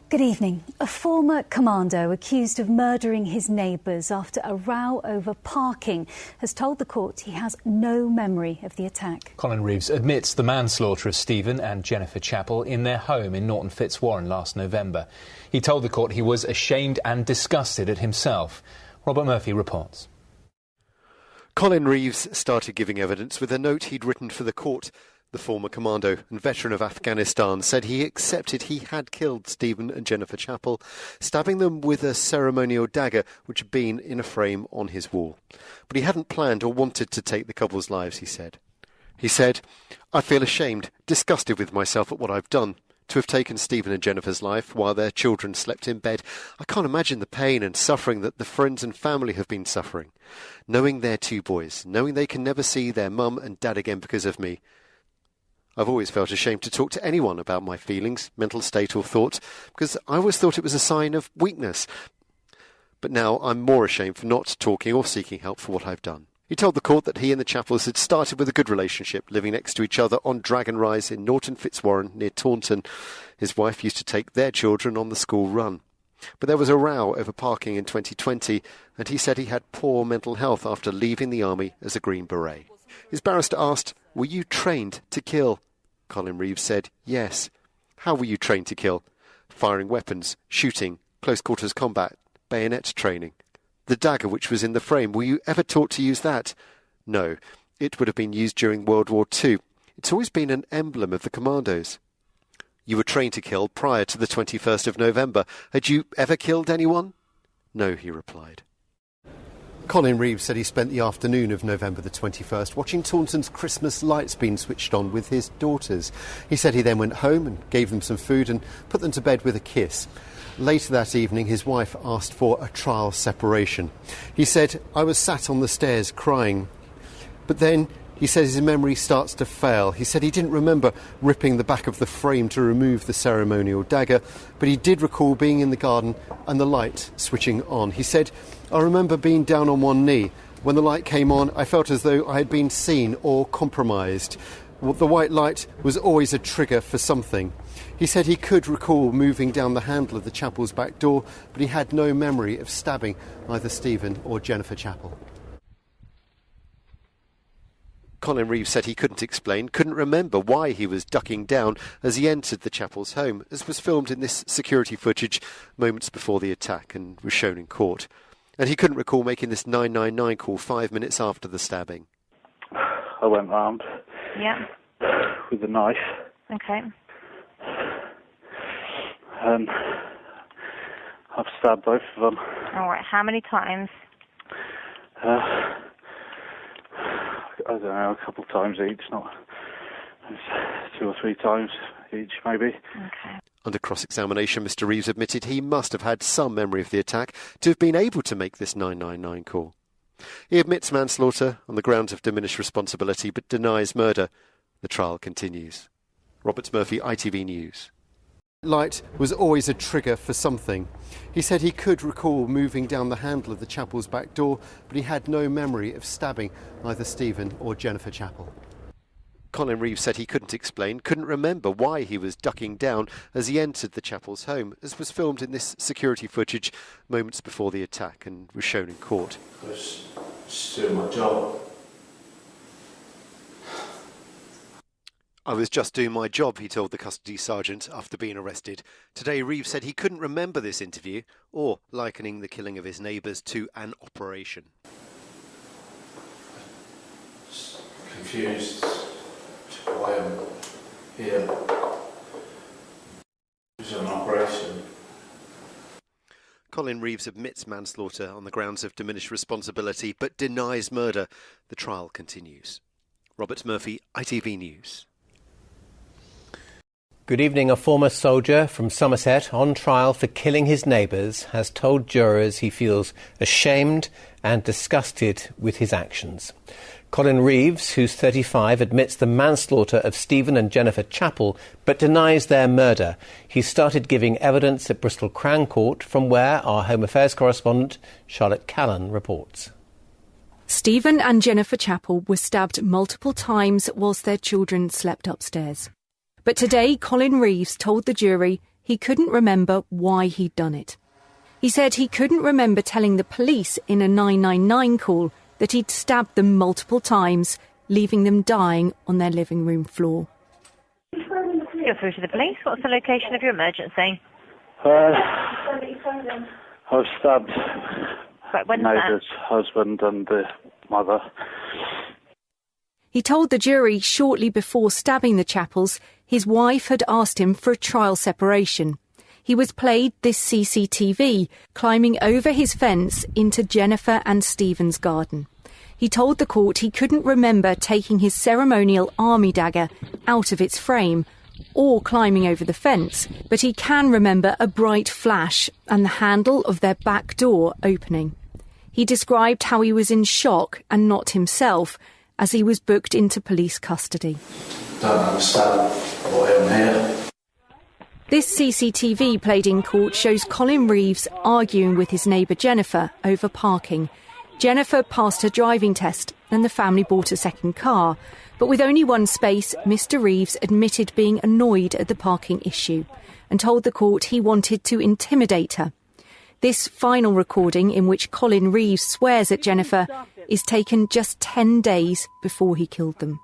Good evening. A former commando accused of murdering his neighbours after a row over parking has told the court he has no memory of the attack. Collin Reeves admits the manslaughter of Stephen and Jennifer Chapple in their home in Norton Fitzwarren last November. He told the court he was ashamed and disgusted at himself. Robert Murphy reports. Collin Reeves started giving evidence with a note he'd written for the court. The former commando and veteran of Afghanistan said he accepted he had killed Stephen and Jennifer Chapple, stabbing them with a ceremonial dagger which had been in a frame on his wall. But he hadn't planned or wanted to take the couple's lives, he said. He said, "I feel ashamed, disgusted with myself at what I've done. To have taken Stephen and Jennifer's life while their children slept in bed. I can't imagine the pain and suffering that the friends and family have been suffering. Knowing their two boys, knowing they can never see their mum and dad again because of me. I've always felt ashamed to talk to anyone about my feelings, mental state or thoughts, because I always thought it was a sign of weakness. But now I'm more ashamed for not talking or seeking help for what I've done." He told the court that he and the Chapples had started with a good relationship, living next to each other on Dragon Rise in Norton Fitzwarren near Taunton. His wife used to take their children on the school run. But there was a row over parking in 2020, and he said he had poor mental health after leaving the army as a Green Beret. His barrister asked, "Were you trained to kill?" Collin Reeves said, "Yes." "How were you trained to kill?" "Firing weapons, shooting, close quarters combat, bayonet training." "The dagger which was in the frame, were you ever taught to use that?" "No, it would have been used during World War II. It's always been an emblem of the commandos." "You were trained to kill prior to the 21st of November. Had you ever killed anyone?" "No," he replied. Collin Reeves said he spent the afternoon of November the 21st watching Taunton's Christmas lights being switched on with his daughters. He said he then went home and gave them some food and put them to bed with a kiss. Later that evening, his wife asked for a trial separation. He said, "I was sat on the stairs crying." But then he says his memory starts to fail. He said he didn't remember ripping the back of the frame to remove the ceremonial dagger, but he did recall being in the garden and the light switching on. He said, "I remember being down on one knee. When the light came on, I felt as though I had been seen or compromised. The white light was always a trigger for something." He said he could recall moving down the handle of the Chapple's back door, but he had no memory of stabbing either Stephen or Jennifer Chapple. Collin Reeves said he couldn't explain, couldn't remember why he was ducking down as he entered the Chapple's home, as was filmed in this security footage moments before the attack and was shown in court. And he couldn't recall making this 999 call 5 minutes after the stabbing. "I went round with a knife. Okay. And I've stabbed both of them. All right. How many times? I don't know, a couple of times each, not 2 or 3 times each, maybe. Okay. Under cross-examination, Mr Reeves admitted he must have had some memory of the attack to have been able to make this 999 call. He admits manslaughter on the grounds of diminished responsibility, but denies murder. The trial continues. Robert Murphy, ITV News. Light was always a trigger for something. He said he could recall moving down the handle of the Chapple's back door, but he had no memory of stabbing either Stephen or Jennifer Chapple. Collin Reeves said he couldn't explain, couldn't remember why he was ducking down as he entered the Chapple's home, as was filmed in this security footage moments before the attack and was shown in court. I was just doing my job. "I was just doing my job," he told the custody sergeant after being arrested. Today, Reeves said he couldn't remember this interview or likening the killing of his neighbours to an operation. Just confused why I'm here. It was an operation. Collin Reeves admits manslaughter on the grounds of diminished responsibility but denies murder. The trial continues. Robert Murphy, ITV News. Good evening. A former soldier from Somerset on trial for killing his neighbours has told jurors he feels ashamed and disgusted with his actions. Collin Reeves, who's 35, admits the manslaughter of Stephen and Jennifer Chapple but denies their murder. He started giving evidence at Bristol Crown Court, from where our Home Affairs correspondent Charlotte Callan reports. Stephen and Jennifer Chapple were stabbed multiple times whilst their children slept upstairs. But today, Collin Reeves told the jury he couldn't remember why he'd done it. He said he couldn't remember telling the police in a 999 call that he'd stabbed them multiple times, leaving them dying on their living room floor. You're through to the police. What's the location of your emergency? I've stabbed Right, neighbours' husband and the mother. He told the jury shortly before stabbing the Chapples, his wife had asked him for a trial separation. He was played this CCTV, climbing over his fence into Jennifer and Stephen's garden. He told the court he couldn't remember taking his ceremonial army dagger out of its frame or climbing over the fence, but he can remember a bright flash and the handle of their back door opening. He described how he was in shock and not himself as he was booked into police custody. Don't understand why I'm here. This CCTV played in court shows Collin Reeves arguing with his neighbour Jennifer over parking. Jennifer passed her driving test and the family bought a second car. But with only one space, Mr Reeves admitted being annoyed at the parking issue and told the court he wanted to intimidate her. This final recording, in which Collin Reeves swears at Jennifer, is taken just 10 days before he killed them.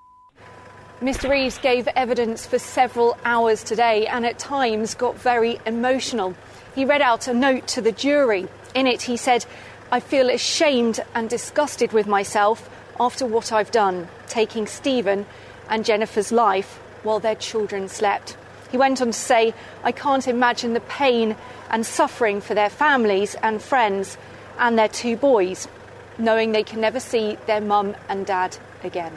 Mr Reeves gave evidence for several hours today and at times got very emotional. He read out a note to the jury. In it he said, "I feel ashamed and disgusted with myself after what I've done, taking Stephen and Jennifer's life while their children slept." He went on to say, "I can't imagine the pain and suffering for their families and friends and their two boys, knowing they can never see their mum and dad again."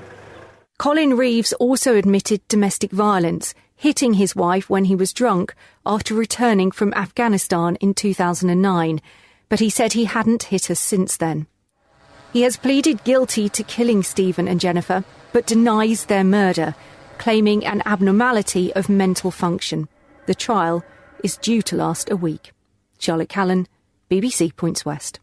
Collin Reeves also admitted domestic violence, hitting his wife when he was drunk after returning from Afghanistan in 2009, but he said he hadn't hit her since then. He has pleaded guilty to killing Stephen and Jennifer, but denies their murder, claiming an abnormality of mental function. The trial is due to last a week. Charlotte Callan, BBC Points West.